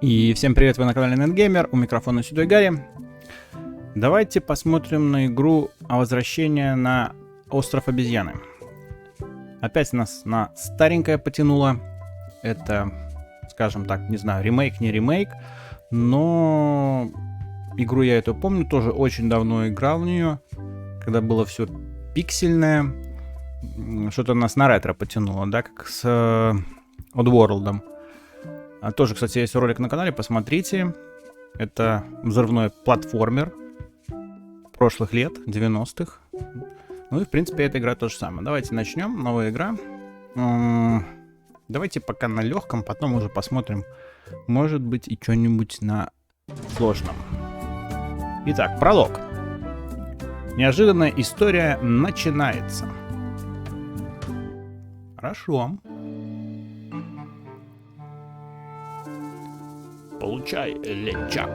И всем привет, вы на канале NETGAMER, у микрофона Седой Гарри. Давайте посмотрим на игру о возвращении на Остров Обезьяны. Опять нас на старенькое потянуло. Это, скажем так, не знаю, ремейк, не ремейк, но игру я эту помню, тоже очень давно играл в нее, когда было все пиксельное. Что-то нас на ретро потянуло, да, как с Oddworld'ом. Тоже, кстати, есть ролик на канале, посмотрите. Это взрывной платформер прошлых лет, 90-х. Ну и, в принципе, эта игра то же самое. Давайте начнем. Новая игра. Давайте пока на легком, потом уже посмотрим, может быть, и что-нибудь на сложном. Итак, пролог. Неожиданная история начинается. Хорошо. Получай, лечак.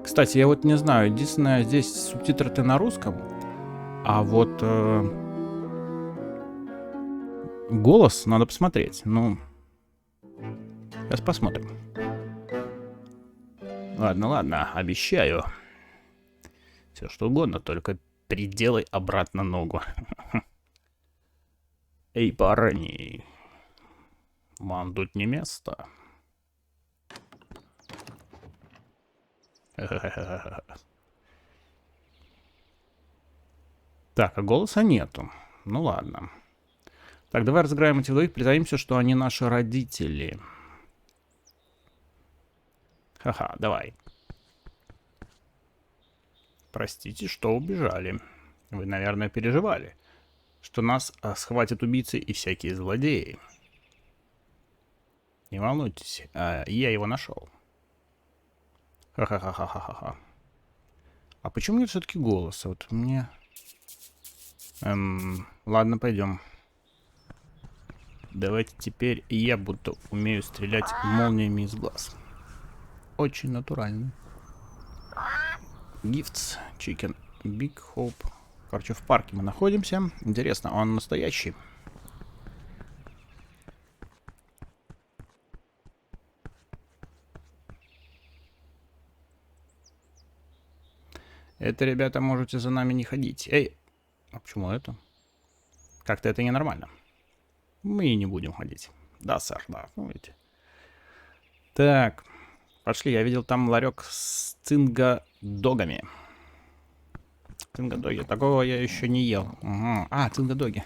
Кстати, я вот не знаю, единственное, здесь субтитры-то на русском, а вот голос надо посмотреть. Ну, сейчас посмотрим. Ладно, обещаю. Все что угодно, только переделай обратно ногу. Эй, парни. Вам тут не место. Так, а голоса нету. Ну ладно. Так, давай разыграем этих двоих, притаимся, что они наши родители. Ха-ха, давай. Простите, что убежали. Вы, наверное, переживали, что нас схватят убийцы и всякие злодеи. Не волнуйтесь, я его нашел. Ха-ха-ха-ха-ха-ха. А почему нет все-таки голоса? Вот мне... Ладно, пойдем. Давайте теперь я будто умею стрелять молниями из глаз. Очень натурально. Gifts, Chicken, Big Hope. Короче, в парке мы находимся. Интересно, он настоящий? Это, ребята, можете за нами не ходить. Эй, а почему это? Как-то это ненормально. Мы и не будем ходить. Да, сэр, да, ну видите. Так, пошли. Я видел там ларек с цинга-догами. Цинга-доги. Такого я еще не ел. Угу. А, цинга-доги.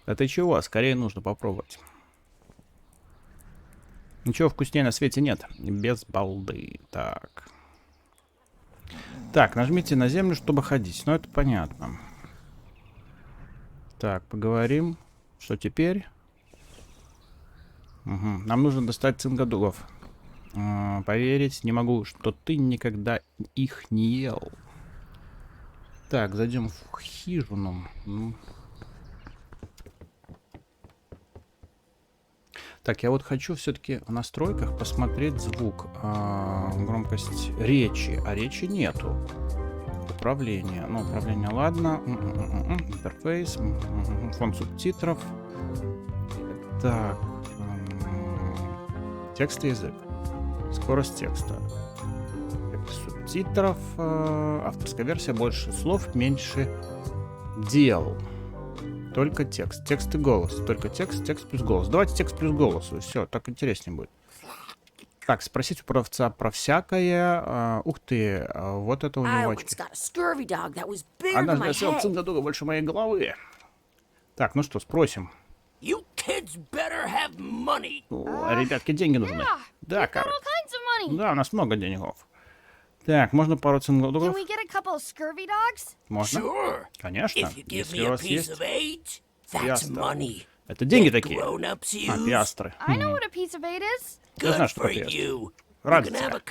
Это чего? Скорее нужно попробовать. Ничего вкуснее на свете нет. Без балды. Так. Так, нажмите на землю, чтобы ходить. Ну, это понятно. Так, поговорим. Что теперь? Угу. Нам нужно достать цингадугов. Поверить не могу, что ты никогда их не ел. Так, зайдем в хижину. Так, я вот хочу все-таки в настройках посмотреть звук, громкость речи, а речи нету. Управление, ну управление, ладно, интерфейс, фон субтитров. Так, текст и язык, скорость текста, субтитров, авторская версия, больше слов, меньше дел. Только текст. Текст и голос. Только текст, текст плюс голос. Давайте текст плюс голос. Все, так интереснее будет. Так, спросить у продавца про всякое. Ух ты, вот это у него очки. Она носила цингадуга больше моей головы. Так, ну что, спросим. Ребятки, деньги нужны. Да, короче. Да, у нас много денегов. Так, можно пару цингадугов? Можно? Конечно. Если у вас есть пиастры. Это деньги такие. А, пиастры. Я знаю, что такое пиастры. Разница.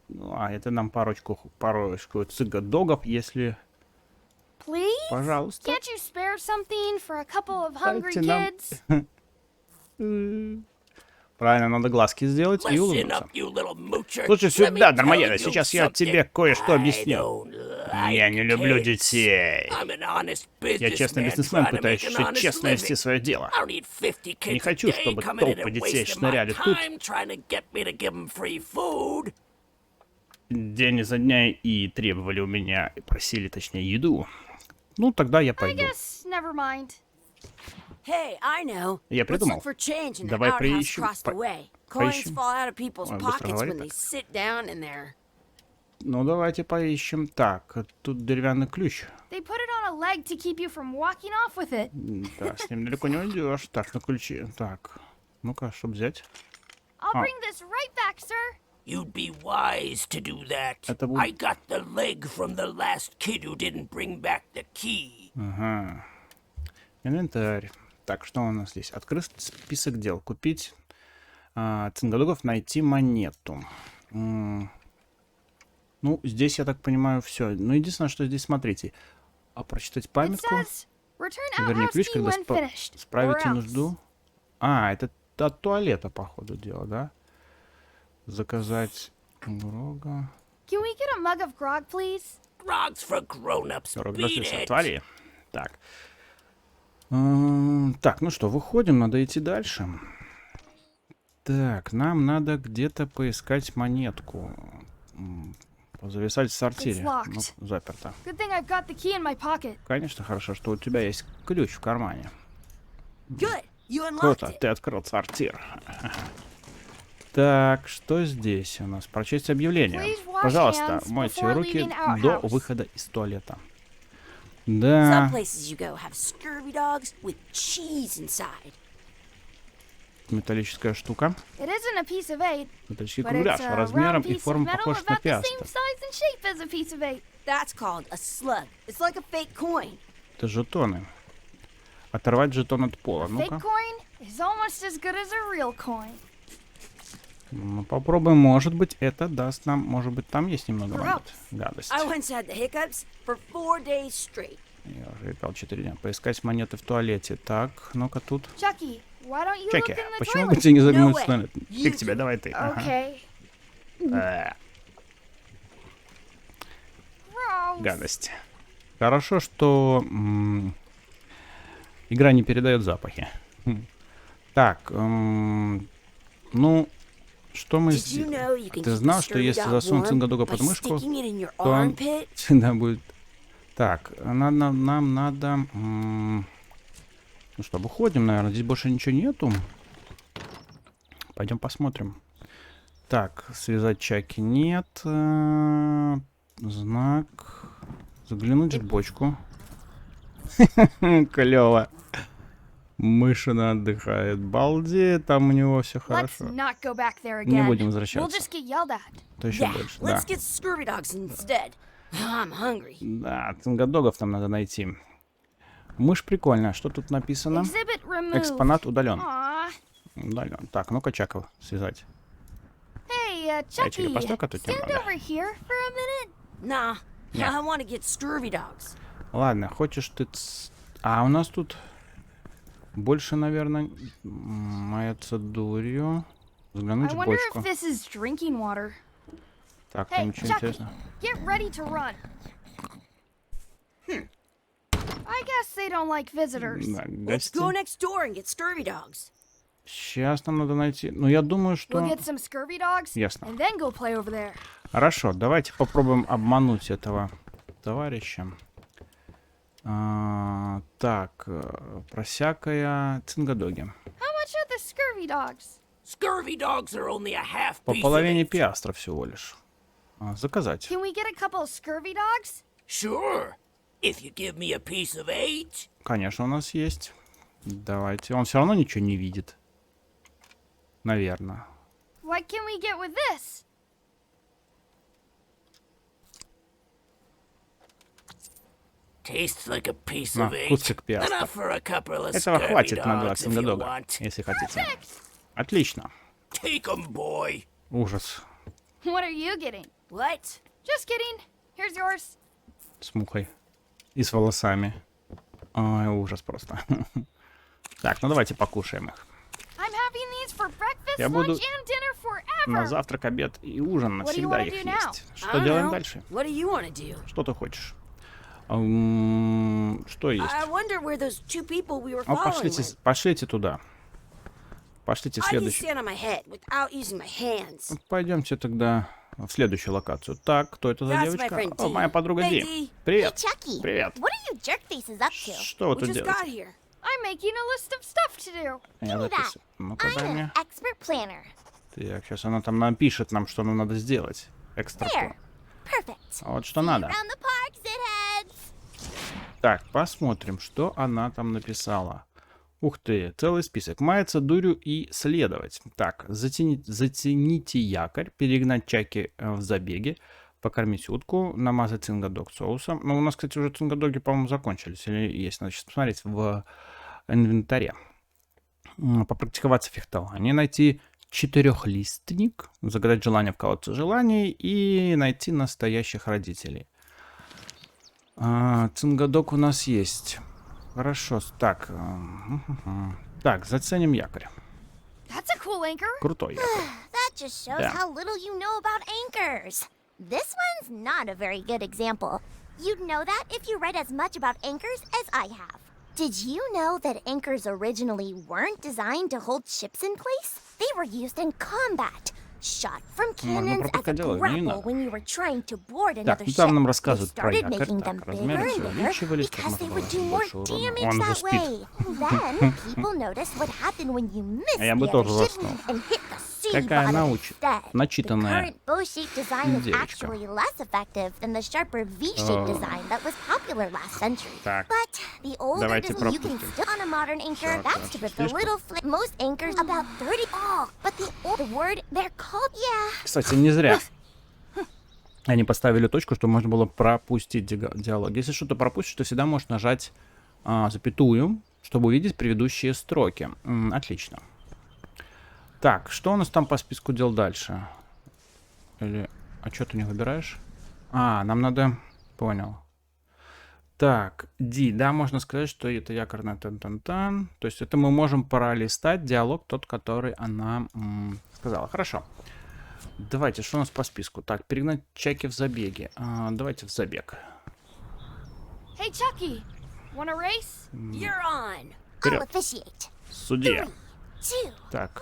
Ну, а это нам парочку цингадугов, если... Пожалуйста. Дайте нам... Правильно, надо глазки сделать и улыбнуться. Слушай, сюда, дармоеда, сейчас я тебе кое-что объясню. Я не люблю детей. Я честный бизнесмен, пытающийся честно вести свое дело. Не хочу, чтобы толпы детей шныряли тут день изо дня и требовали у меня, просили, точнее, еду. Ну, тогда я пойду. Я придумал. Давай поищем. Ну, давайте поищем. Так, тут деревянный ключ. Да, с ним далеко не уйдешь. Так, на ключи. Так, ну-ка, чтобы взять. You'd be wise to do that. I got the leg from the last kid who didn't bring back the key. Ага. Инвентарь. Так, что у нас здесь? Открыть список дел. Купить цингадогов, найти монету. Ну, здесь, я так понимаю, все. Ну, единственное, что здесь, смотрите. А прочитать памятку. Вернее, ключ, когда справите нужду. А, это от туалета, походу, дело, да? Заказать Грога. Отвали. Так. Так, ну что, выходим, надо идти дальше. Так, нам надо где-то поискать монетку. Зависать в сортире. Ну, заперто. Конечно, хорошо, что у тебя есть ключ в кармане. Круто, ты открыл сортир. Так, что здесь у нас? Прочесть объявление. Пожалуйста, мойте руки до выхода из туалета. Да. Металлическая штука. Металлический кругляш размером и формой похож на пиастр. Это жетоны. Оторвать жетон от пола. Ну-ка. Ну, попробуем. Может быть, это даст нам... Может быть, там есть немного монет. Гадость. Я уже летал 4 дня. Поискать монеты в туалете. Так, ну-ка тут. Чаки, почему бы тебе не заглянуть в туалет? Фиг тебя, давай ты. Ага. Гадость. Хорошо, что игра не передает запахи. Так, ну... Что мы сделали? Ты знал, что если засунуть цингадога под мышку, то он всегда будет... Так, нам надо... Ну что, выходим, наверное. Здесь больше ничего нету. Пойдем посмотрим. Так, связать чаки нет. Знак. Заглянуть в бочку. Клево. Мышина отдыхает. Балде, там у него все хорошо. Не будем возвращаться. То еще больше, да. Да, цингадогов там надо найти. Мышь прикольная. Что тут написано? Экспонат удален. Удален. Так, ну-ка Чаков связать. Чаки, постой-ка тут немного. Ладно, хочешь ты... А у нас тут... Больше, наверное, мается дурью. Взглянуть в бочку. Так, там ничего интересного. Да, гости. Сейчас нам надо найти. Ну, я думаю, что... Ясно. Хорошо, давайте попробуем обмануть этого товарища. Так, просякая цингадоги. По половине пиастра всего лишь. Заказать. Конечно, у нас есть. Давайте. Он все равно ничего не видит. Наверное. Кусок пиастра. Этого хватит на 2 цингадога, если хотите. Отлично. Ужас. С мухой. И с волосами. Ой, ужас просто. Так, ну давайте покушаем их. Я буду На завтрак, обед и ужин навсегда их есть. Что делаем дальше? Что ты хочешь? Что есть? Пошлите туда. Пошлите в следующий. Пойдемте тогда в следующую локацию. Так, кто это за девочка? О, моя подруга Ди. Привет. Привет. Что вы тут делаете? Я записываю. Ну-ка, дай мне. Так, сейчас она там напишет нам, что нам надо сделать. Экстра план. Вот что надо. Так, посмотрим, что она там написала. Ух ты, целый список. Маяться дурью и следовать. Так, затяните якорь, перегнать чаки в забеге, покормить утку, намазать цингадог соусом. Ну, у нас, кстати, уже цингадоги, по-моему, закончились. Или есть, надо сейчас посмотреть в инвентаре. Попрактиковаться в фехтовании. Найти четырехлистник, загадать желание в колодце желаний и найти настоящих родителей. Цингадог у нас есть. Хорошо, так. Так, заценим якорь. Крутой якорь. This one's not a very good example. You'd know that if you read as much about anchors as I have. Did you know that anchors originally weren't designed to hold ships in place? They were used in combat. Shot from cannons as a grapple when you were trying to board another ship. They started making them bigger and bigger because they would do more damage that way. Then people noticed what happened when you missed the other ship and hit the sea bottom instead. The current bow-shaped design is actually less effective than the sharper V-shaped design that was popular last century. But the older design you can still on a modern anchor. That's to put the little flip. Most anchors about 30. Oh, but the word they're called. Кстати, не зря они поставили точку, чтобы можно было пропустить диалог. Если что-то пропустишь, то всегда можешь нажать запятую, чтобы увидеть предыдущие строки. Отлично. Так, что у нас там по списку дел дальше? Или... А что ты не выбираешь? Нам надо... Понял. Так, Ди, да, можно сказать, что это якорная тан-тан-тан. То есть это мы можем пролистать диалог, тот, который она сказала. Хорошо. Давайте, что у нас по списку? Так, перегнать чаки в забеге. Давайте в забег. Hey, Chucky, wanna race? You're on. Вперед. I'll officiate. Судья. 2, Так.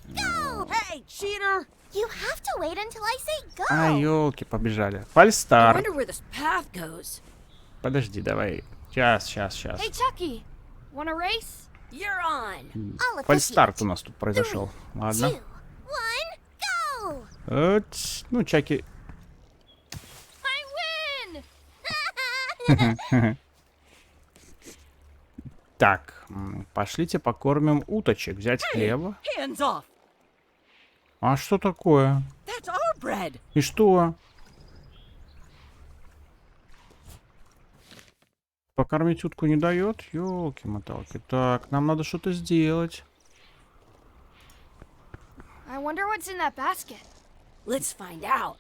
1, go! Hey, cheater! You have to wait until I say go. Ёлки, побежали. Фальстар. I wonder where this path goes. Подожди, давай. Сейчас. Hey, Chucky, wanna race? You're on. Фальстарт у нас тут произошел. Ладно. 2, 1, go! Ну, чаки. I win! Так, пошлите покормим уточек. Взять хлеба. Hands off. А что такое? That's our bread. И что? Покормить утку не дает? Ёлки-моталки. Так, нам надо что-то сделать. I wonder what's in that basket. Let's find out.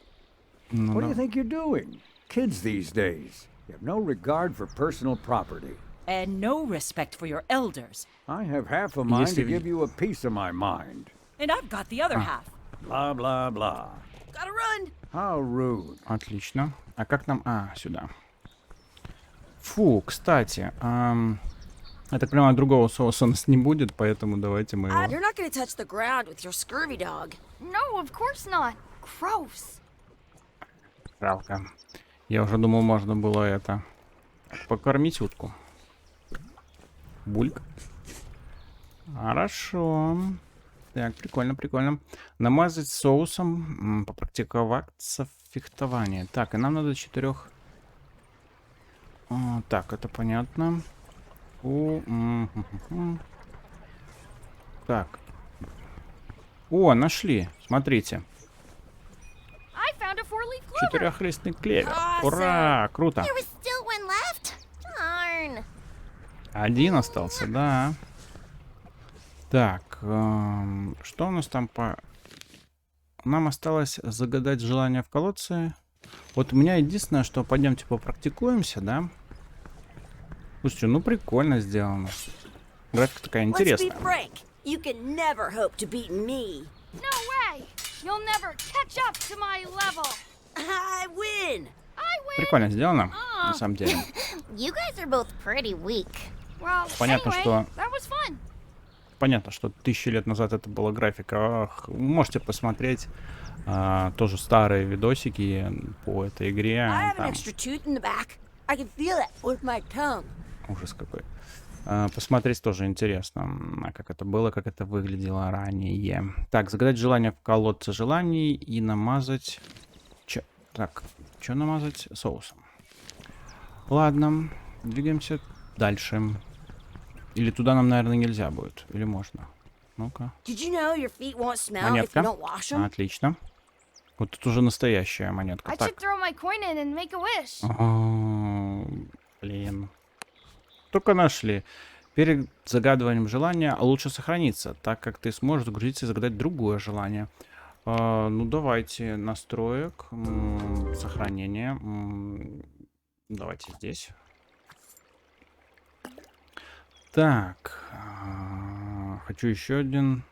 What do you think you're doing? Kids these days, you have no regard for personal property. And no respect for your elders. I have half a mind to give you a piece of my mind. And I've got the other half. Blah, blah, blah. Gotta run. How rude. Отлично. А как нам... сюда. Фу, кстати. Я так понимаю, другого соуса у нас не будет, поэтому давайте мы его... You're not gonna touch the ground with your scurvy dog. No, of course not. Gross. Жалко. Я уже думал, можно было это... Покормить утку. Бульк. Хорошо. Так, прикольно. Намазать соусом, попрактиковаться в фехтовании. Так, и нам надо 4... так, это понятно. Так. Нашли. Смотрите. Четырехлистный клевер. Ура! Круто. Один остался, да. Так, что у нас там по... Нам осталось загадать желание в колодце. Вот у меня единственное, что пойдемте попрактикуемся, да? Слушайте, ну прикольно сделано. Графика такая интересная. You'll never catch up to my level. I win. Прикольно сделано, на самом деле. You guys are both pretty weak. Well, Понятно, anyway, что... that was fun. Понятно, что 1000 лет назад это была графика. Ах, вы можете посмотреть тоже старые видосики по этой игре. I have an Там extra tooth in the back. I can feel it with my tongue. ужас какой. Посмотреть тоже интересно, как это было, как это выглядело ранее. Так, загадать желание в колодце желаний и намазать... Так, что намазать? Соусом. Ладно, двигаемся дальше. Или туда нам, наверное, нельзя будет. Или можно? Ну-ка. Did you know your feet won't smell if you Монетка. don't wash them? Отлично. Вот тут уже настоящая монетка. I Так. should throw my coin in and make a wish. Блин. Только нашли. Перед загадыванием желания лучше сохраниться, так как ты сможешь загрузиться и загадать другое желание. Ну, давайте настроек, сохранение. Давайте здесь. Так. Хочу еще один.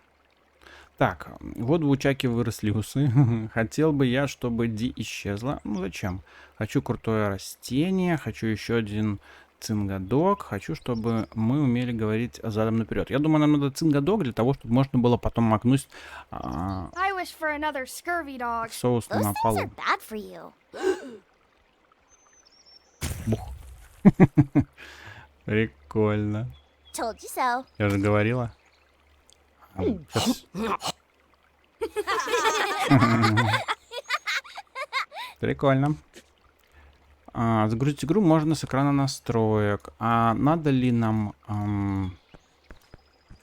Так, вот в Учаке выросли усы. Хотел бы я, чтобы Ди исчезла. Ну, зачем? Хочу крутое растение, хочу еще один цингадок. Хочу, чтобы мы умели говорить задом наперед. Я думаю, нам надо цингадок для того, чтобы можно было потом макнуть I wish for another scurvy dog. соус Those на things полу. are bad for you. Бух. Прикольно. Told you so. Я же говорила. Щас. Прикольно. Загрузить игру можно с экрана настроек. А надо ли нам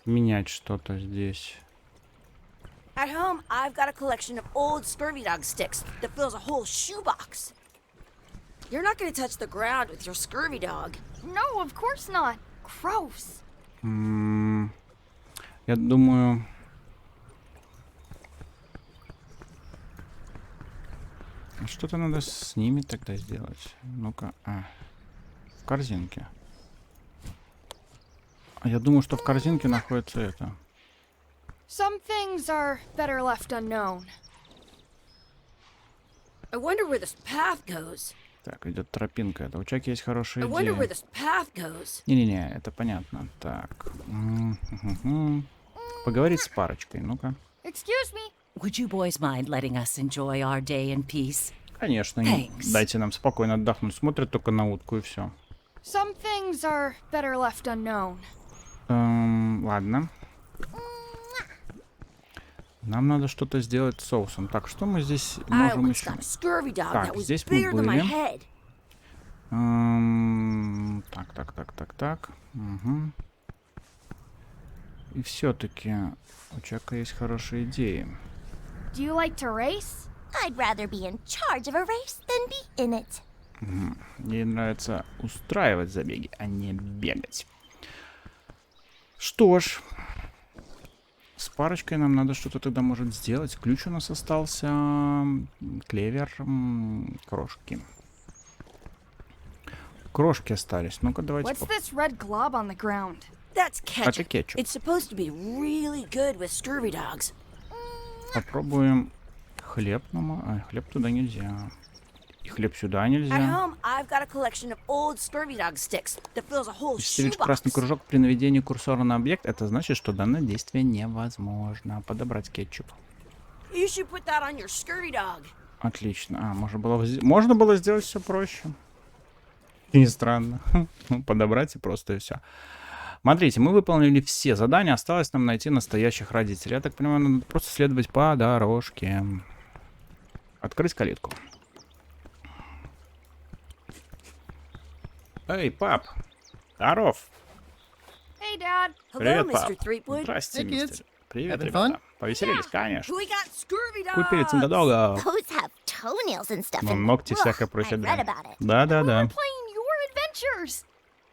менять что-то здесь? At home, I've got a collection of old scurvy dog sticks that fills a whole shoebox. You're not going to touch the ground with your scurvy dog. No, of course not. Gross. Я думаю... Что-то надо с ними тогда сделать. Ну-ка. В корзинке. Я думаю, что в корзинке находится это. Some things are better left unknown. I wonder where this path goes. Так, идет тропинка. Это у Чаки есть хорошая I wonder where идея. this path goes. Не-не-не, это понятно. Так. Поговорить с парочкой. Ну-ка. Excuse me. Would you boys mind letting us enjoy our day in peace? Конечно. Thanks. Дайте нам спокойно отдохнуть. Смотрят только на утку и все. Some things are better left unknown. Ладно. Нам надо что-то сделать с соусом. Так, что мы здесь I можем once еще? got a scurvy dog Так, that was здесь мы bigger than my были. head. Так. Угу. И все-таки у Чака есть хорошие идеи. Do you like to race? I'd rather be in charge of a race than be in it. Ей нравится устраивать забеги, а не бегать. Что ж, с парочкой нам надо что-то тогда может сделать. Ключ у нас остался, клевер, крошки. Крошки остались. Ну-ка, давайте. What's this red glob on the ground? That's Это ketchup. кетчуп. It's supposed to be really good with scurvy dogs. Попробуем хлеб. Хлеб туда нельзя. И хлеб сюда At нельзя. home, I've got a collection of old scurvy dog sticks that fills a whole Если красный shoebox. кружок при наведении курсора на объект, это значит, что данное действие невозможно. Подобрать кетчуп. You should put that on your scurvy dog. Отлично. Можно было сделать все проще. И не странно. Подобрать и просто и все. Смотрите, мы выполнили все задания. Осталось нам найти настоящих родителей. Я так понимаю, надо просто следовать по дорожке. Открыть калитку. Эй, пап. Здоров. Hey, Dad. Hello, Привет, пап. Mr. Threepwood. Здрасте, Hey, мистер. Привет, Having ребята. fun? Повеселились, конечно. We got scurvy Купили dogs. цингадога. Those have toenails and stuff Ну, in them. ногти Ugh, всякая I прочая read дрянь. about it. Да-да-да. Playing your adventures.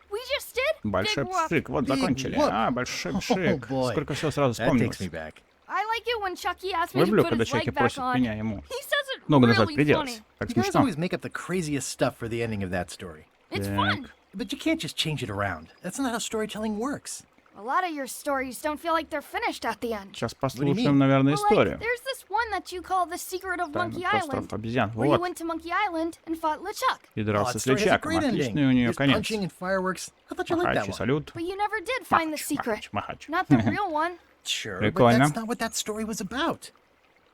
We just did. Большой Big whoop. пшик. Вот, Big закончили. whoop. Большой Oh, пшик. boy. Сколько всего сразу That takes me вспомнилось. back. I like it when Chucky asks me to Люблю, put когда his человек leg back просит on. меня ему He says it ногу назад really приделать. funny. Так You guys смешно. always make up the craziest stuff for the ending of that story. It's Так. fun. But you can't just change it around. That's not how storytelling works. A lot of your stories don't feel like they're finished at the end. Сейчас do you послушаем, mean? наверное, Well, like, историю. there's this one that you call the secret of Тайна Monkey остров Island, обезьян. where you Вот. went to Monkey Island and fought LeChuck. И Oh, дрался that с story has a Лечаком. great ending. Отличный у нее There's конец. punching and fireworks. I thought you liked that Махач и one. салют. But you never did find the secret. Махач. Not the real one. Sure, Прикольно. but that's not what that story was about.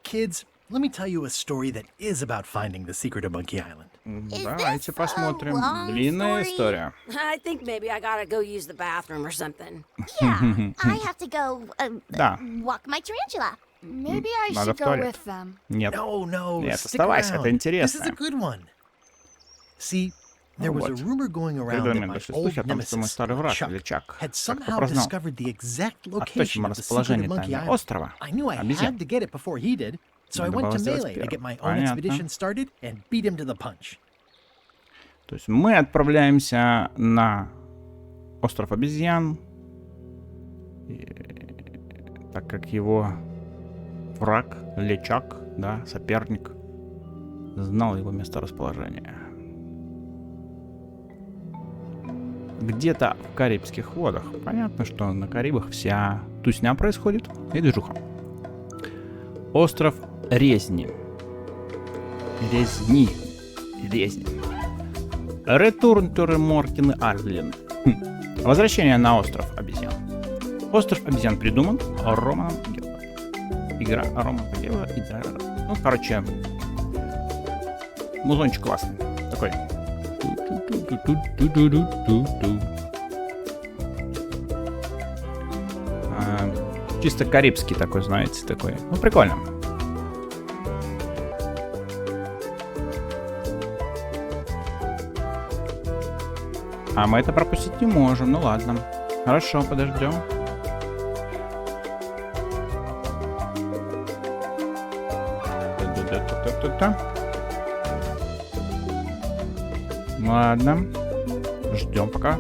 Kids, let me tell you a story that is about finding the secret of Monkey Island. Давайте this a посмотрим. long Длинная story? история. I think maybe I gotta go use the bathroom or something. Yeah, I have to go Да. walk my tarantula. Maybe I Надо should в go туалет. with them. Нет. No, no, Нет, stick оставайся, это around. This is интересно. a good one. See, there was a Вот. rumor going Перед around that вами my дошли old слухи о том, что мой nemesis, старый враг, Chuck, Лечак, had как-то somehow прознал discovered the exact о location точном of the secret расположении of Monkey тайны Island. острова I knew I обезьян. had to get it before he did, so I Надо went было to сделать Melee to get my own Понятно. expedition started and beat him to the punch. То есть мы отправляемся на остров обезьян, так как его враг, Лечак, да, соперник, знал его месторасположение. Где-то в Карибских водах. Понятно, что на Карибах вся тусня происходит и движуха. Остров Резни. Резни. Return to Remorken Island. Возвращение на остров обезьян. Остров обезьян придуман Романом Гелло. Игра Романа Гелло. Ну, короче, музончик классный. Такой. Чисто карибский такой, знаете, такой. Ну, прикольно. А мы это пропустить не можем. Ну ладно. Хорошо, подождем. Ладно. Ждем пока.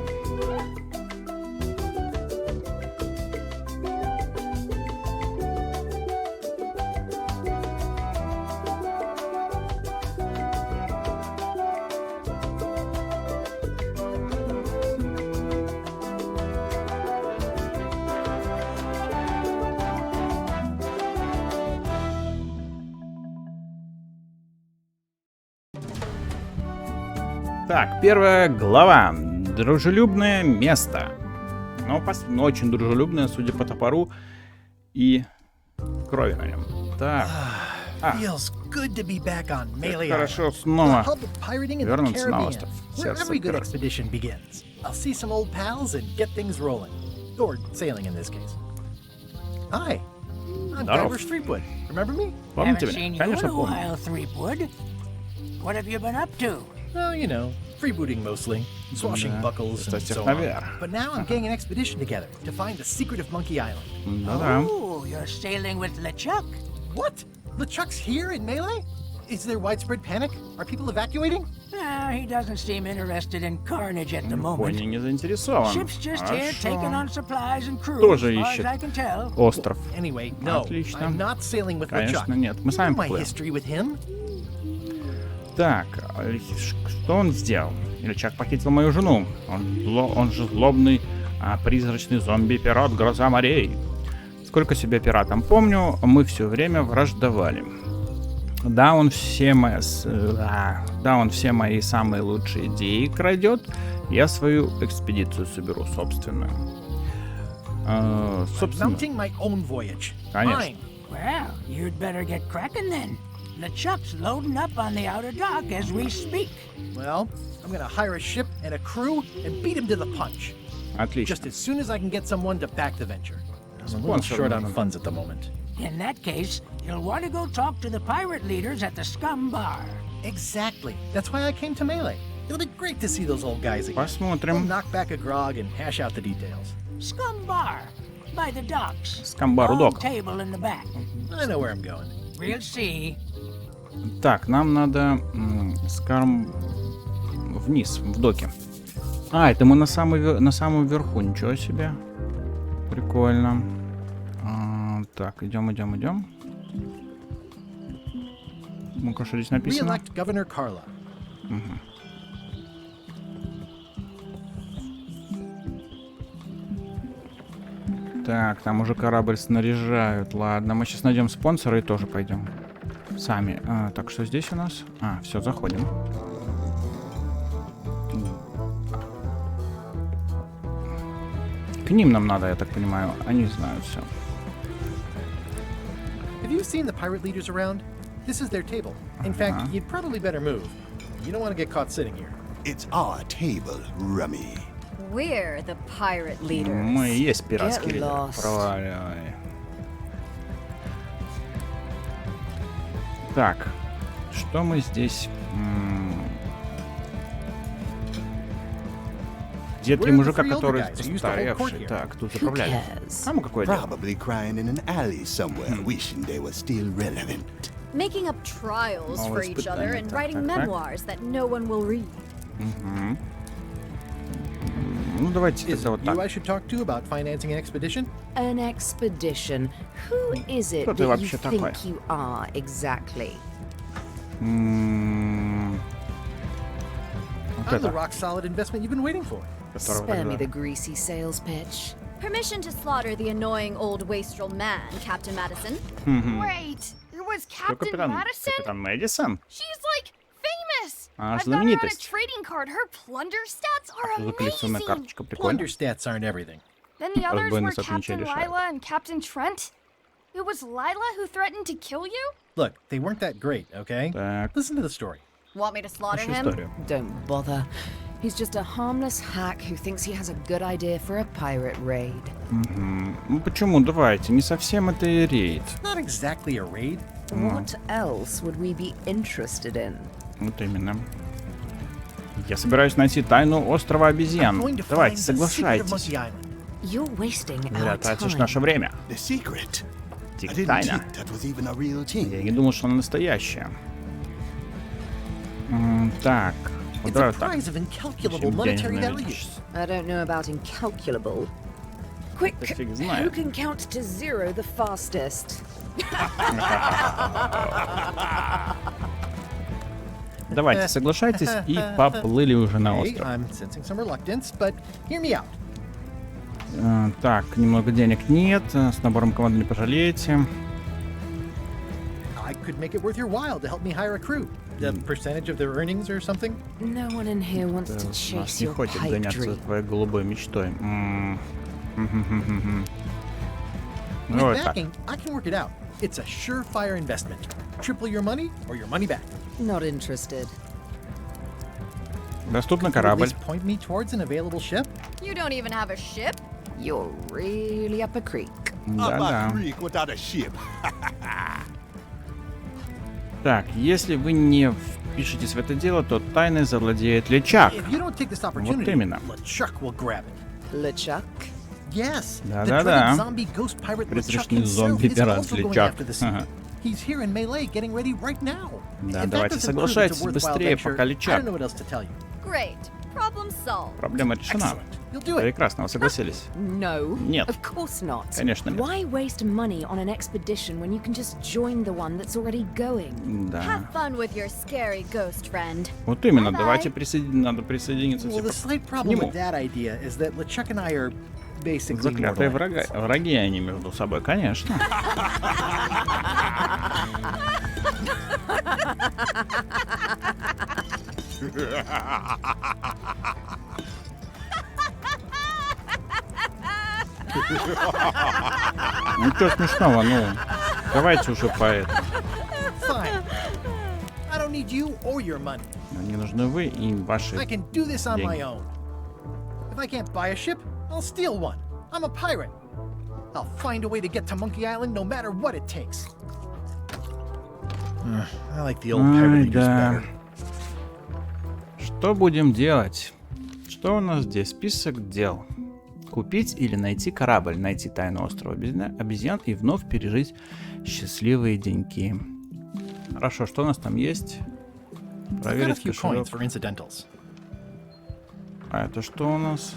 Так, первая глава. Дружелюбное место. Но очень дружелюбное, судя по топору и крови на нем. Так. Feels good to be back on Melee Island. Хорошо The снова hub of pirating in the вернуться на Caribbean, остров. where Сердце every good пиратства. expedition begins. I'll see some old pals and get things rolling. Or sailing in this case. Hi, I'm Здоров. Gaiber Streetwood. Remember me? Помните Haven't seen меня? you in Конечно, a помню. while, Threepwood. What have you been up to? Oh, you know, freebooting mostly, swashing Да, buckles and кстати, so on. наверх. But now I'm getting an expedition together to find the secret of Monkey Island. Да-да. Oh, you're sailing with LeChuck. What? LeChuck's here in Melee? Is there widespread panic? Are people evacuating? He doesn't seem interested in carnage at the moment. Пони не заинтересован. Ship's just here taking on supplies and crew, Тоже as far ищет as I can tell. остров. Anyway, no, Отлично. I'm not sailing with LeChuck. Конечно, нет. Мы You сами know my поплывем. history with him. Так, что он сделал? Лечак похитил мою жену. Он же злобный, призрачный зомби-пират Гроза морей. Сколько себя пиратом помню, мы все время враждовали. Да, он все мои самые лучшие идеи крадет. Я свою экспедицию соберу собственную. Собственно, Mounting my own voyage. Конечно. Fine. Well, you'd better get cracking then. LeChuck's loading up on the outer dock as we speak. Well, I'm gonna hire a ship and a crew and beat him to the punch. отлично. Just as soon as I can get someone to back the venture. I'm a little Sponsor short on надо. funds at the moment. In that case, you'll want to go talk to the pirate leaders at the Scum Bar. Exactly. That's why I came to Melee. It'll be great to see those old guys again. We'll Посмотрим. knock back a grog and hash out the details. Scum Bar, by the docks. Скамбар у Long дока. table in the back. I know where I'm going. We'll see. Так, нам надо, скажем, вниз, в доке. Это мы на самом верху. Ничего себе. Прикольно. Так, идем. Ну-ка, что здесь написано? Re-elect Governor Carla. Так, там уже корабль снаряжают. Ладно, мы сейчас найдем спонсора и тоже пойдем. сами. Так, что здесь у нас? Все, заходим. К ним нам надо, я так понимаю. Они знают все. Have you seen the pirate leaders around? This is their table. In fact, you'd probably better move. You don't want to get caught sitting here. It's our table, Rummy. We're the pirate leaders. Мы и есть пиратский Get лидер. lost. Проваливай. Так, что мы здесь? Где три мужика, которые постаревшие? Так, тут заправляли. Саму какое дело? Probably crying in an alley somewhere, wishing they were still relevant. Making up trials Oh, for it's each good other then. and Tak, writing tak, tak. memoirs that no one will read. Ну, давайте Is тогда it вот you так. I should talk to about financing an expedition? An expedition. Who is it Кто ты that you вообще такой? think you are exactly? Вот I'm the это. rock-solid investment you've been waiting for. Которого Spare me тогда- the greasy sales pitch. Permission to slaughter the annoying old wastrel man, Captain Madison. Wait, it was Captain Капитан Madison? Мэдисон? She's like famous. Она I've же got her on a знаменитость. trading card. Her plunder stats are Тут коллекционная amazing. карточка, прикольно. Plunder stats aren't everything. Then the others were Разбойный сад ничего Captain не решает. Lila and Captain Trent. It was Lila who threatened to kill you? Look, they weren't that great, okay? Так, Listen to the story. Want me to slaughter нашу him? историю. Don't bother. He's just a harmless hack who thinks he has a good idea for a pirate raid. Ну почему? Давайте, не совсем это и рейд. Not exactly a raid. What else would we be interested in? Вот именно. Я собираюсь найти тайну острова Обезьян. I'm going to Давайте, find the secret of соглашайтесь. Monkey Island. You're wasting Зря our тратишь time. наше время. The secret. I didn't Тайна. think that was even a real Я thing. не думал, что она настоящая. Так, вот It's давай a вот так. prize of incalculable Ищем monetary денежные value. вещи. I don't know about incalculable. Quick, Да фиг who знает. can count to zero the fastest? Давайте, соглашайтесь и поплыли уже на Hey, остров. I'm sensing some reluctance, but hear me out. Так, немного денег нет, с набором команды не пожалеете. I could make it worth your while to help me hire a crew. A percentage of their earnings or something? No one in here wants to Нас chase не your хочет pipe заняться dream. твоей голубой мечтой. With Давай так. backing, I can work it out. It's a surefire investment. Triple your money or your money back. Not interested. Доступный At корабль. least point me towards an available ship. You don't even have a ship? You're really up a creek. Up Да-да. a creek without a ship. Так, если вы не впишетесь в это дело, то тайной завладеет Лечак. If you don't take this Вот opportunity, именно. LeChuck will grab it. LeChuck? Yes, Да, the да, dreaded да. zombie ghost pirate LeChuck Призрачный himself is зомби-пират also going LeChuck. after the secret. He's here in Melee, getting ready right now. Да, If that давайте doesn't prove it's a соглашайтесь worthwhile быстрее, venture, пока I Лечак. don't know what else to tell you. Great. Problem solved. Проблема решена. Excellent. You'll do it. Прекрасно, вы согласились? No. Нет. Of course not. Конечно нет. Why waste money on an expedition when you can just join the one that's already going? Да. Have fun with your scary ghost friend. Вот именно, Bye-bye. давайте надо присоединиться Well, the все slight к problem нему. with that idea is that LeChuck and I are basically Заклятые mortal enemies. враги они между собой, конечно. Ну что смешного, ну давайте уже по этому. Fine. I don't need you or your money. Мне нужны вы и ваши I can do this on my деньги. own. If I can't buy a ship, I'll steal one. I'm a pirate. I'll find a way to get to Monkey Island no matter what it takes. I like the old pirate Ай, leaders да. better. Что будем делать? Что у нас здесь? Список дел. Купить или найти корабль, найти тайну острова обезьян и вновь пережить счастливые деньки. Хорошо, что у нас там есть? I've got a Проверить few coins кошелек. for incidentals. А это что у нас?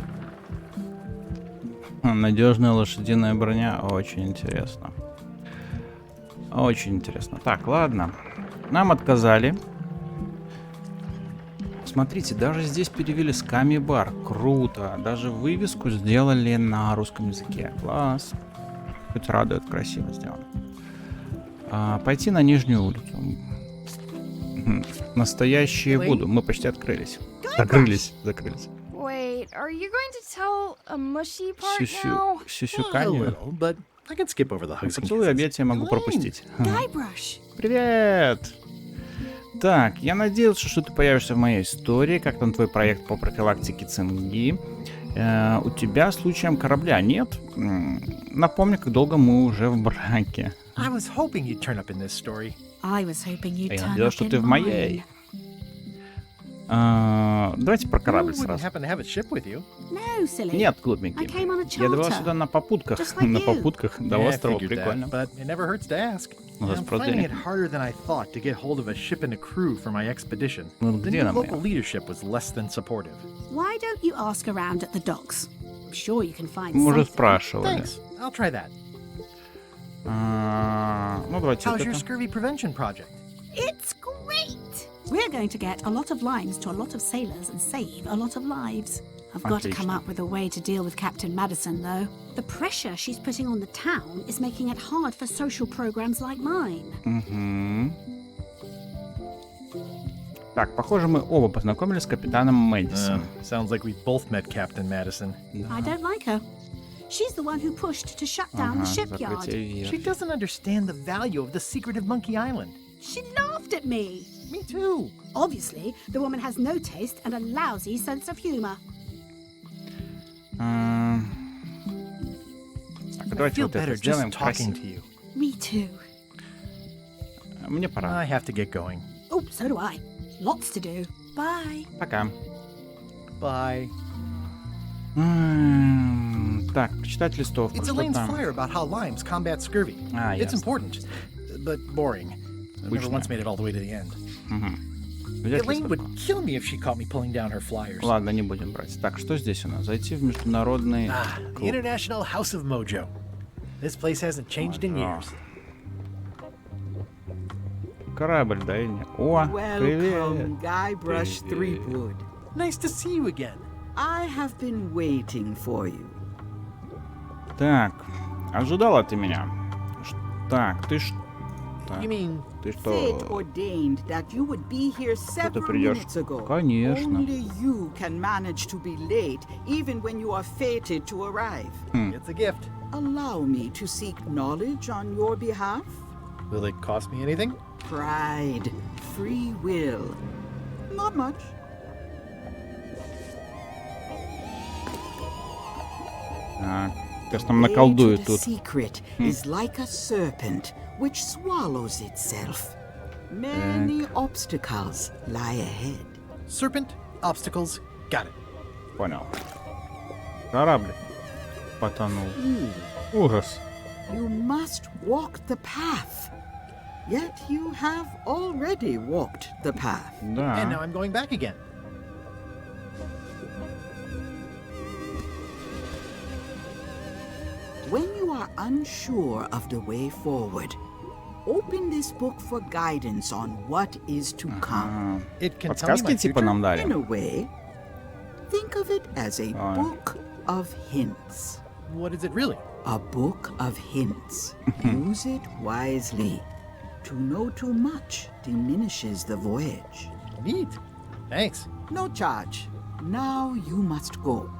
Надежная лошадиная броня. Очень интересно. Очень интересно. Так, ладно. Нам отказали. Смотрите, даже здесь перевели сками-бар. Круто. Даже вывеску сделали на русском языке. Класс. Хоть радует, красиво сделано. Пойти на нижнюю улицу. Настоящие Буду. Мы почти открылись. Закрылись. Wait, are you going to tell a mushy part now? Сюсюканью. But I can skip over the hugs and Поцелуй, объятия могу пропустить. Гайбраш. Привет! Так, я надеялся, что ты появишься в моей истории. Как там твой проект по профилактике цинги? У тебя случаем корабля нет? Напомни, как долго мы уже в браке. I was hoping you'd turn up in this story. I was hoping you'd Я turn надеялся, up что in ты в mine. моей. Давайте про корабль You wouldn't сразу. happen to have a ship with you? No, silly. Нет, глупенький. I came on a Я добрался charter. сюда на попутках. Just like На you. попутках до Yeah, I острова. figured Прикольно. that, but it never hurts to ask. Ну, I'm finding it денег. harder than I thought to get hold of a ship and a crew for my expedition. Ну, The где new нам local ее? leadership was less than supportive. Why don't you ask around at the docks? I'm sure you can find Мы уже something. спрашивали. Thanks. I'll try that. Ну, давайте вот How's your это. scurvy prevention project? It's great. We're going to get a lot of lines to a lot of sailors and save a lot of lives. I've got to come Отлично. up with a way to deal with Captain Madison, though. The pressure she's putting on the town is making it hard for social programs like mine. Угу. Так, похоже, мы оба познакомились с капитаном Мэдисон. Sounds like we both met Captain Madison. I don't like her. She's the one who pushed to shut down the shipyard. закрытие She верфи. doesn't understand the value of the secret of Monkey Island. She laughed at me. Me too. Obviously, the woman has no taste and a lousy sense of humor. Так, I давайте feel вот это better сделаем just talking красиво. to you. Me too. Мне пора. I have to get going. Oh, so do I. Lots to do. Bye. Пока. Bye. Так, почитать листовку. It's Что Elaine's там? flyer about how limes combat scurvy. It's ясно. important, but boring. I never Скучно. once made it all the way to the end. Взять Elaine листовку. would kill me if she caught me pulling down her flyers. Ладно, не будем брать. Так, что здесь у нас? Зайти в международный The клуб. International House of Mojo. This place hasn't changed in years. Корабль, да, или нет? О, привет. Welcome, Gайбраша Трипвуда. Nice to see you again. I have been waiting for you. Так, ожидала ты меня? Так, ты что? You mean Ты Fate что? ordained that you would be here several придешь? minutes ago. Конечно. Only you can manage to be late, even when you are fated to arrive. it's a gift? Allow me to seek knowledge on your behalf. Will it cost me anything? Pride, free will. Not much. Так, сейчас нам наколдует The тут. secret is like a serpent which swallows itself. Many obstacles lie ahead. Serpent, obstacles, got it. Понял. Корабль потонул. Ужас. You must walk the path. Yet you have already walked the path. And now Да. I'm going back again. When you are unsure of the way forward, open this book for guidance on what is to come. It can tell me Подсказки my типа future. нам дали. In a way, think of it as a Ой. book of hints. What is it really? A book of hints. Use it wisely. To know too much diminishes the voyage. Neat. Thanks. No charge. Now you must go.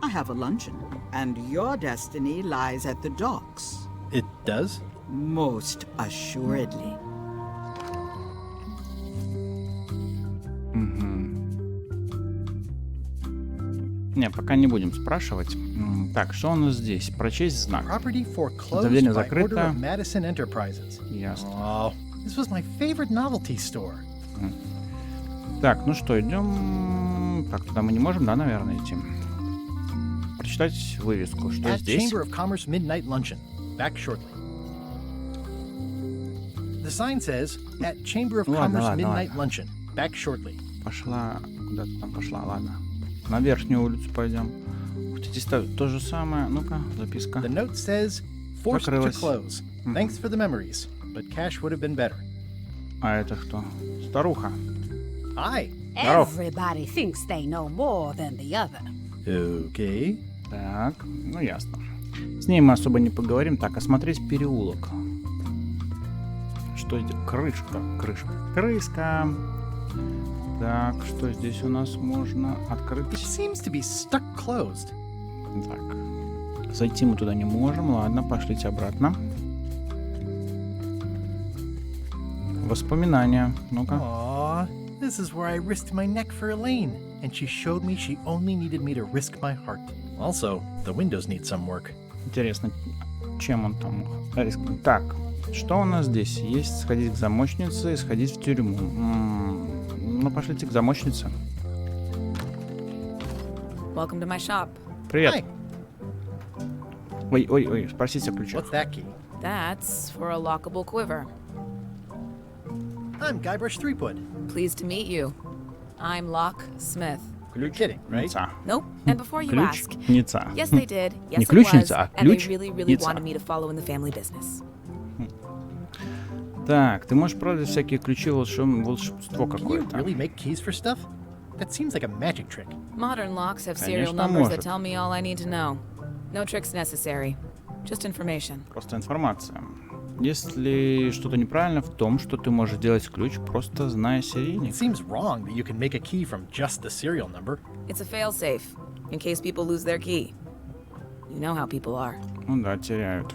I have a luncheon, and your destiny lies at the docks. It does? Most assuredly. Не, пока не будем спрашивать. Так, что у нас здесь? Прочесть знак. Property foreclosed Заведение by order закрыто. of Madison Enterprises. Ясно. Oh, this was my favorite novelty store. Так, ну что, идем. Так, туда мы не можем, да, наверное, идти. Прочитать вывеску. Что At здесь? Chamber of Commerce Midnight Luncheon. Back shortly. The sign says, at Chamber of Ладно, Commerce ладно, Midnight ладно. Luncheon. Back shortly. Пошла. Куда-то там пошла, ладно. На верхнюю улицу пойдем. Хотите ставить то же самое? Ну-ка, записка. The note says, forced to Закрылась. close. Thanks for the memories, but cash would have been better. А это кто? Старуха. Hi. Здоров. Everybody thinks they know more than the other. Okay. Так, ну ясно. С ней мы особо не поговорим. Так, осмотреть переулок. Что здесь? Крышка. Крыска. Так, что здесь у нас можно открыть? It seems to be stuck closed. Так. Зайти мы туда не можем. Ладно, пошлите обратно. Воспоминания. Ну-ка. Aww, this is where I risked my neck for Elaine, and she showed me she only needed me to risk my heart. Also, the windows need some work. Интересно, чем он там рискнул. Так, что у нас здесь? Есть сходить к замочнице и сходить в тюрьму. Ну, пошлите к замочнице. Welcome to my shop. Привет. Hi. Ой, спросите о ключах. What's that key? That's for a lockable quiver. I'm Gaibrash Tripwуда. Pleased to meet you. I'm Locksmith. Kidding, right? Nope. And before you ask, Ключница. yes, they did. Yes, Не it was. ключница, а And they really ключница. wanted me to follow in the family business. Так, ты можешь продать всякие ключи, волшебство Can you какое-то. really make keys for stuff? That seems like a magic trick. Modern locks have serial Конечно, numbers может. that tell me all I need to know. No tricks necessary. Just information. Просто информация. Если что-то неправильно в том, что ты можешь делать ключ, просто зная серийник. It seems wrong that you can make a key from just the serial number. It's a failsafe, in case people lose their key. You know how people are. Ну да, теряют.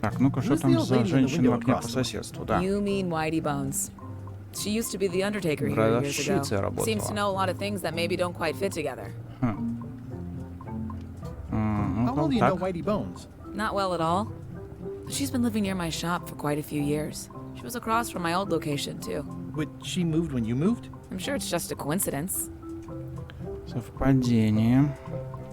Так, ну-ка, что Who's там the old за lady in the женщина в window окне across по the- соседству, да. You mean Whitey Bones. She used to be the Undertaker here years Продавщицей ago. работала. Seems to know a lot of things that maybe don't quite fit together. How well do you know Whitey Bones? Not well at all. But she's been living near my shop for quite a few years. She was across from my old location, too. But she moved when you moved? I'm sure it's just a coincidence. Совпадение.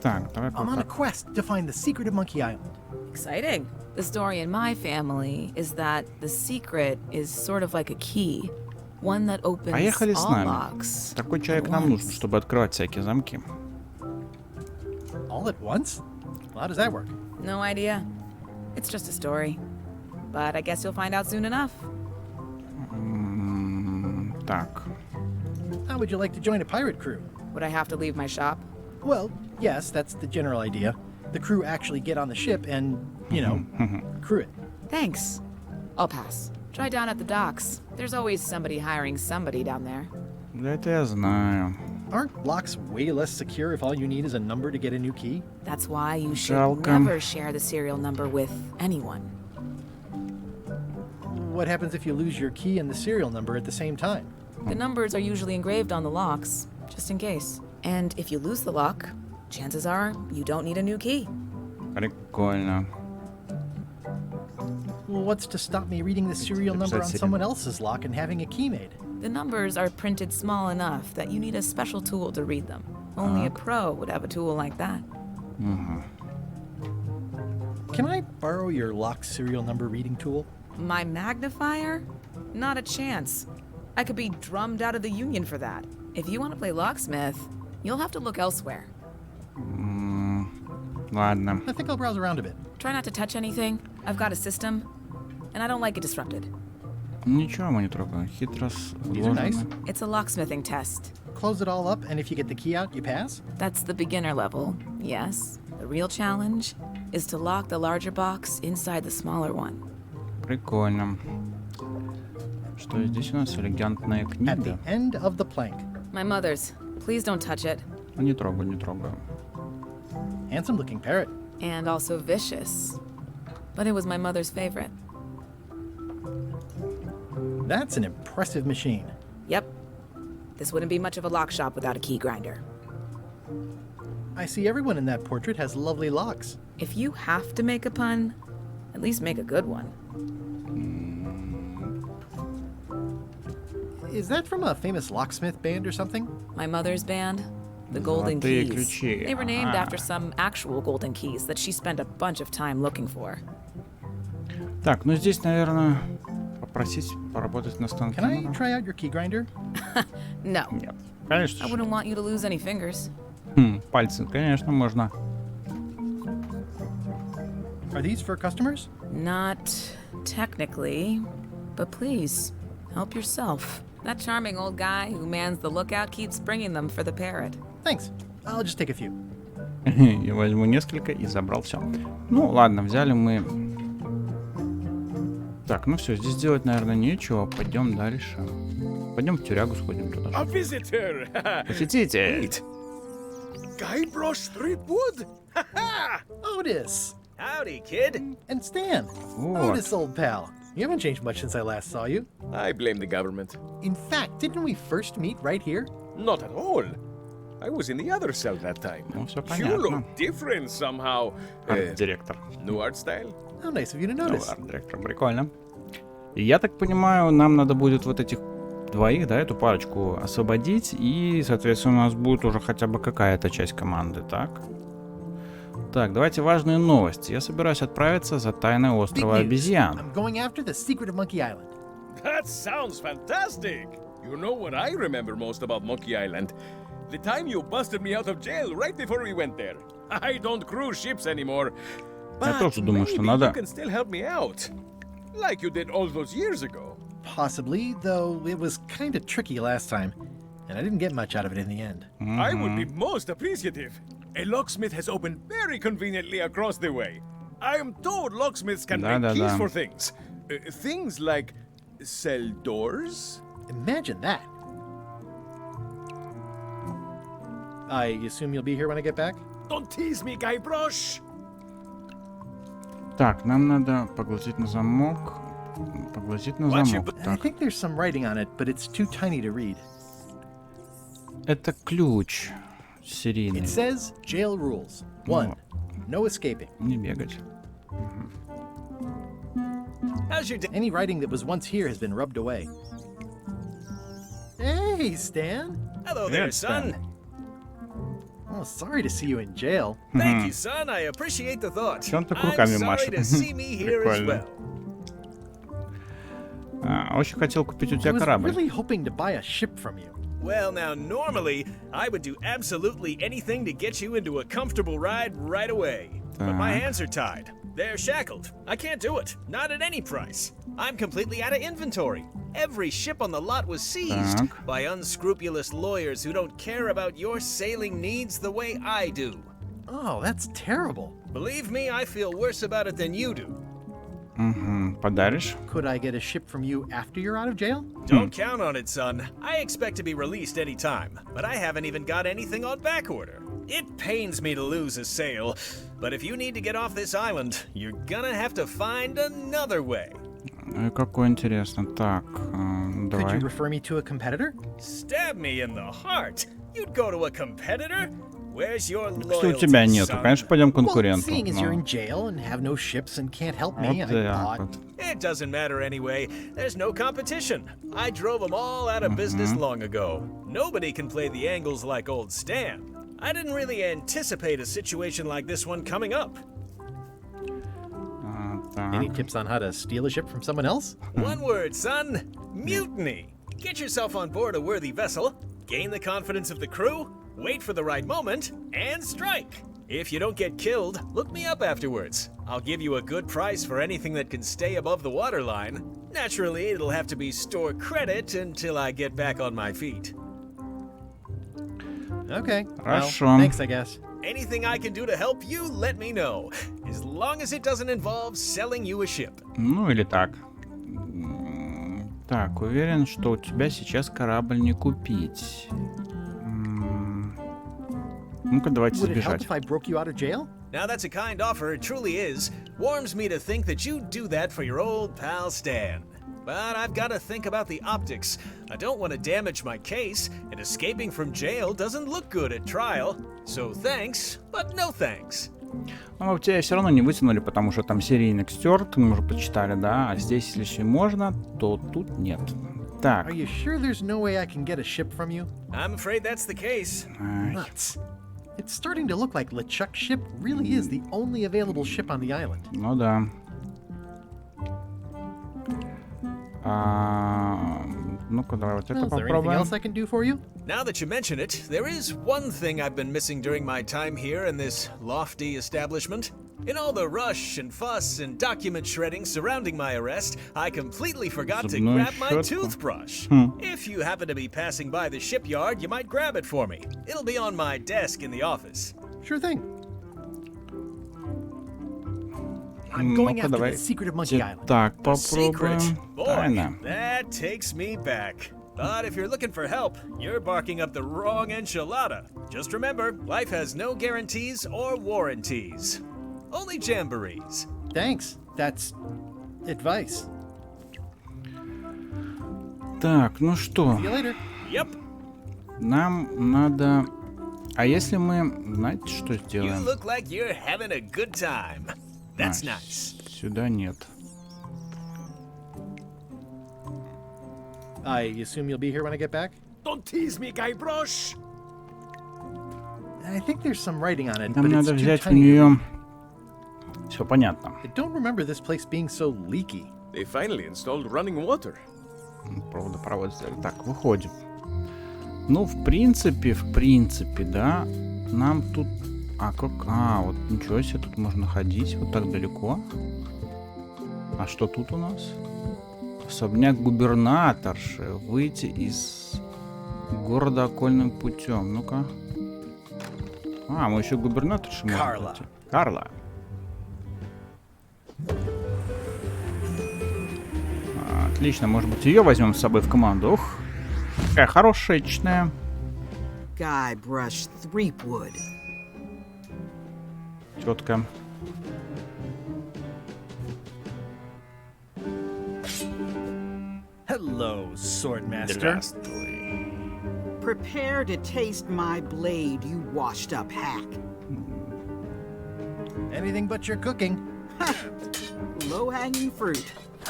Так, давай I'm on a пока. quest to find the secret of Monkey Island. Exciting. The story in my family is that the secret is sort of like a key. One that opens Поехали с all нами. locks. Такой человек нам нужен, чтобы открывать всякие замки. All at once? Well, how does that work? No idea. It's just a story. But I guess you'll find out soon enough. Так. How would you like to join a pirate crew? Would I have to leave my shop? Well, yes, that's the general idea. The crew actually get on the ship and, you know, crew it. Thanks. I'll pass. Try down at the docks. There's always somebody hiring somebody down there. Да это я знаю. Aren't locks way less secure if all you need is a number to get a new key? That's why you should Жалко. never share the serial number with anyone. What happens if you lose your key and the serial number at the same time? The numbers are usually engraved on the locks, just in case. And if you lose the lock, chances are you don't need a new key. Прикольно. Well, what's to stop me reading the serial number on Кстати, someone else's lock and having a key made? The numbers are printed small enough that you need a special tool to read them. Only a pro would have a tool like that. Can I borrow your lock serial number reading tool? My magnifier? Not a chance. I could be drummed out of the union for that. If you want to play locksmith, you'll have to look elsewhere. Ладно. I think I'll browse around a bit. Try not to touch anything. I've got a system, and I don't like it disrupted. Ничего мы не трогаем. Хитро These are nice. сложено. It's a locksmithing test. Close it all up, and if you get the key out, you pass? That's the beginner level, yes. The real challenge is to lock the larger box inside the smaller one. Прикольно. Что здесь у нас? Элегантная At the книга. end of the plank. My mother's. Please don't touch it. Ну, не трогаю, не трогаю. Handsome looking parrot. And also vicious. But it was my mother's favorite. That's an impressive machine. Yep. This wouldn't be much of a lock shop without a key grinder. I see everyone in that portrait has lovely locks. If you have to make a pun, at least make a good one. Is that from a famous locksmith band or something? My mother's band, the Golden Золотые Keys. ключи. They were named Ага. after some actual golden keys that she spent a bunch of time looking for. Так, ну здесь, наверное, попросить поработать на станке. Can I try out your key grinder? No. Нет. Конечно. I wouldn't want you to lose any fingers. Пальцы, конечно, можно. Are these for customers? Not technically, but please, help yourself. That charming old guy who mans the lookout keeps bringing them for the parrot. Thanks. I'll just take a few. Я возьму несколько и забрал все. Ну, ладно, взяли мы... Так, ну все, здесь делать, наверное, нечего. Пойдем дальше. Пойдем в тюрягу сходим туда. Посетитель! Гайбраша Трипвуда! Otis! Howdy, kid. And Stan. Вот. Otis, old pal. You haven't changed much since I last saw you. I blame the government. In fact, didn't we first meet right here? Not at all. I was in the other cell that time. Ну, все You понятно. look different somehow. Арт-директор. New art style? How nice of you to Ну, notice. арт-директор, прикольно. И я так понимаю, нам надо будет вот этих двоих, да, эту парочку освободить, и, соответственно, у нас будет уже хотя бы какая-то часть команды, так? Так, давайте важные новости. Я собираюсь отправиться за тайной острова Big news. Обезьян. I'm going after the secret of Monkey Island. That sounds fantastic. You know what I remember most about Monkey Island? The time you busted me out of jail right before we went there. I don't cruise ships anymore. Я But тоже думаю, что maybe надо... you can still help me out. Like you did all those years ago. Possibly, though it was kind of tricky last time, and I didn't get much out of it in the end. I would be most appreciative. A locksmith has opened very conveniently across the way. I am told locksmiths can make keys for things. Things like cell doors? Imagine that. I assume you'll be here when I get back? Don't tease me, Gaibrash! Так, нам надо поглазеть на замок. Поглазеть на замок. I Так, think there's some writing on it, but it's too tiny to read. это ключ серийный. It says jail rules. 1. No escaping. Не бегать. How's your day? Any writing that was once here has been rubbed away. Hey, Stan. Hello there, Привет, son. Oh, sorry to see you in jail. Thank you, son. I appreciate the thought. Чё он так I'm руками sorry машет? to see me here as Прикольно. well. Очень хотел купить у I тебя was корабль. really hoping to buy a ship from you. Well, now, normally, I would do absolutely anything to get you into a comfortable ride right away. But my Так. hands are tied. They're shackled. I can't do it. Not at any price. I'm completely out of inventory. Every ship on the lot was seized Так. by unscrupulous lawyers who don't care about your sailing needs the way I do. Oh, that's terrible. Believe me, I feel worse about it than you do. Угу. Подаришь? Could I get a ship from you after you're out of jail? Don't count on it, son. I expect to be released any time, but I haven't even got anything on back order. It pains me to lose a sale, but if you need to get off this island, you're gonna have to find another way. Какой интересно. Так, Could давай. you refer me to a competitor? Stab me in the heart. You'd go to a competitor? Where's your Если у loyalty, тебя нету, son? конечно, пойдем к Well, конкуренту. seeing as you're но- in jail and have no ships and can't help Вот me, I так thought... вот. It doesn't matter anyway. There's no competition. I drove them all out of business long ago. Nobody can play the angles like old Stan. I didn't really anticipate a situation like this one coming up. Any Так. tips on how to steal a ship from someone else? One word, son. Mutiny. Get yourself on board a worthy vessel, gain the confidence of the crew, wait for the right moment, and strike. If you don't get killed, look me up afterwards. I'll give you a good price for anything that can stay above the waterline. Naturally, it'll have to be store credit until I get back on my feet. Okay. Хорошо. Well, thanks, I guess. Anything I can do to help you, let me know. As long as it doesn't involve selling you a ship. Ну или так. Так, уверен, что у тебя сейчас корабль не купить. Ну-ка, давайте Would it help сбежать. if I broke you out of jail? Now that's a kind offer, it truly is. Warms me to think that you'd do that for your old pal Stan. But I've got to think about the optics. I don't want to damage my case, and escaping from jail doesn't look good at trial. So thanks, but no thanks. Ну, у тебя все равно не вытянули, потому что там серийник стерт, мы уже почитали, да? А здесь, если можно, то тут нет. Так. Are you sure there's no way I can get a ship from you? I'm afraid that's the case. Nuts. It's starting to look like LeChuck's ship really is the only available ship on the island. Ну да. Ну-ка, давай вот это Well, is there anything попробуем. else I can do for you? Now that you mention it, there is one thing I've been missing during my time here in this lofty establishment. In all the rush and fuss and document shredding surrounding my arrest, I completely forgot to Зубную grab my щетку. toothbrush. If you happen to be passing by the shipyard, you might grab it for me. It'll be on my desk in the office. Sure thing. I'm going after the secret of Monkey Island. Так, попробуем. Тайна. That takes me back. But if you're looking for help, you're barking up the wrong enchilada. Just remember, life has no guarantees or warranties. Only jamborees. Thanks. That's advice. Так, ну что? See you later. Yep. Нам надо... А если мы... Знаете, что You сделаем? look like you're having a good time. That's nice. Сюда нет. I assume you'll be here when I get back? Don't tease me, Gaibrash. I think there's some writing on it, Нам but it's надо too взять у tiny. нее... Все понятно. I don't remember this place being so leaky. They finally installed running water. Проводопровод сделали. Так, выходим. Ну, в принципе, да. Нам тут... А, как... А, вот ничего себе, тут можно ходить вот так далеко. А что тут у нас? Особняк губернаторши. Выйти из города окольным путем. Ну-ка. А, мы еще губернаторши можем найти. Карла. Отлично, может быть, ее возьмем с собой в команду. Ух, какая хорошечная. Гайбраша Трипвуда. Тетка. Hello, Swordmaster. Prepare to taste my blade, you washed-up hack. Anything but your cooking. Low-hanging fruit,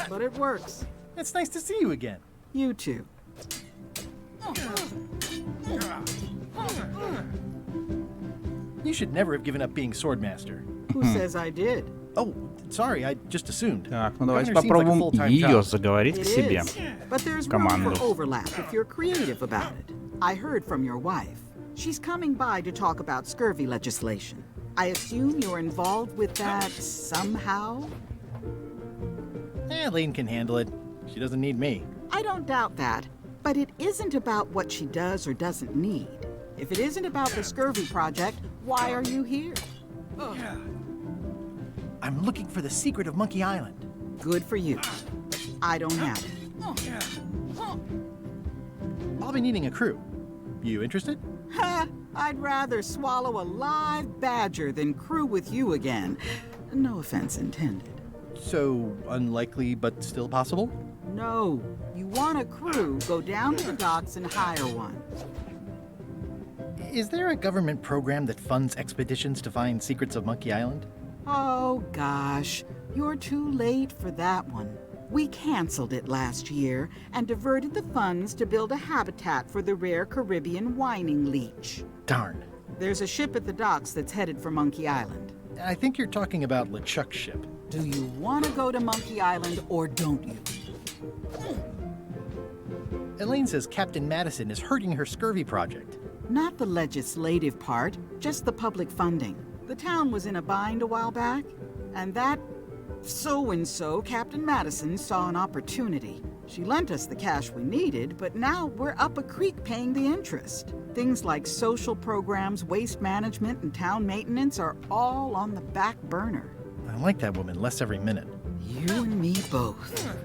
but it works. It's nice to see you again. You too. You should never have given up being Swordmaster. Who says I did? Oh, sorry, I just assumed. Так, ну давайте попробуем ее заговорить к себе. But there's room Команду. for overlap if you're creative about it. I heard from your wife. She's coming by to talk about scurvy legislation. I assume you're involved with that somehow? Elaine can handle it. She doesn't need me. I don't doubt that, but it isn't about what she does or doesn't need. If it isn't about the scurvy project, why are you here? I'm looking for the secret of Monkey Island. Good for you. I don't have it. I'll be needing a crew. You interested? Ha! I'd rather swallow a live badger than crew with you again. No offense intended. So, unlikely but still possible? No. You want a crew, go down to the docks and hire one. Is there a government program that funds expeditions to find secrets of Monkey Island? Oh, gosh. You're too late for that one. We canceled it last year and diverted the funds to build a habitat for the rare Caribbean whining leech. Darn. There's a ship at the docks that's headed for Monkey Island. I think you're talking about LeChuck's ship. Do you want to go to Monkey Island or don't you? Elaine says Captain Madison is hurting her scurvy project. Not the legislative part, just the public funding. The town was in a bind a while back, and that so-and-so, Captain Madison, saw an opportunity. She lent us the cash we needed, but now we're up a creek paying the interest. Things like social programs, waste management, and town maintenance are all on the back burner. I like that woman less every minute. You and me both.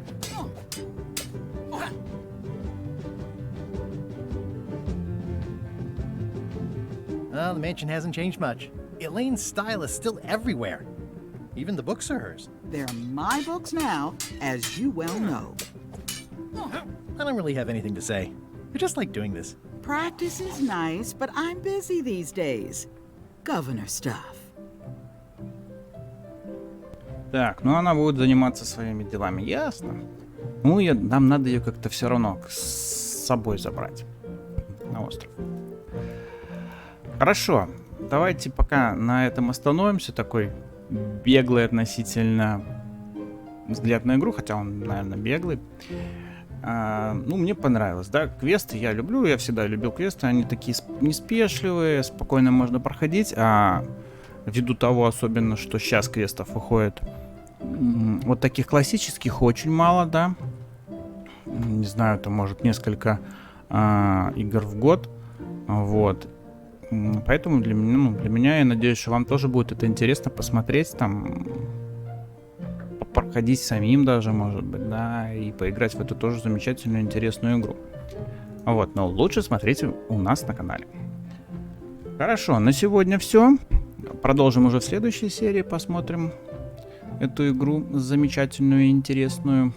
Well, the mansion hasn't changed much. Elaine's style is still everywhere. Even the books are hers. They're my books now, as you well know. I don't really have anything to say. I just like doing this. Practice is nice, but I'm busy these days. Governor stuff. Так, ну она будет заниматься своими делами, ясно. Ну, нам надо ее как-то все равно с собой забрать на остров. Хорошо, давайте пока на этом остановимся. Такой беглый относительно взгляд на игру, хотя он, наверное, беглый. Ну, мне понравилось, да, квесты я люблю, я всегда любил квесты, они такие неспешливые, спокойно можно проходить, а ввиду того особенно, что сейчас квестов выходит вот таких классических очень мало, да, не знаю, это может несколько игр в год, вот, Поэтому для меня, я надеюсь, что вам тоже будет это интересно посмотреть, там, проходить самим даже, может быть, да, и поиграть в эту тоже замечательную, интересную игру. Вот, но лучше смотрите у нас на канале. Хорошо, на сегодня все. Продолжим уже в следующей серии, посмотрим эту игру замечательную и интересную.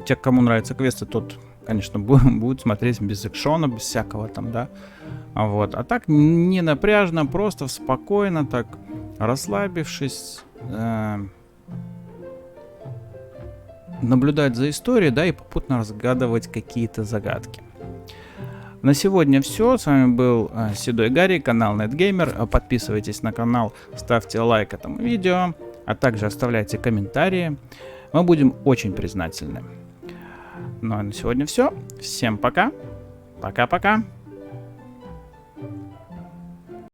Те, кому нравятся квесты, тот, конечно, будет смотреть без экшона, без всякого там, да. Вот. А так не напряжно, просто спокойно, так расслабившись, наблюдать за историей, да, и попутно разгадывать какие-то загадки. На сегодня все. С вами был Седой Гарри, канал NETGAMER. Подписывайтесь на канал, ставьте лайк этому видео, а также оставляйте комментарии. Мы будем очень признательны. Ну а на сегодня все. Всем пока. Пока-пока.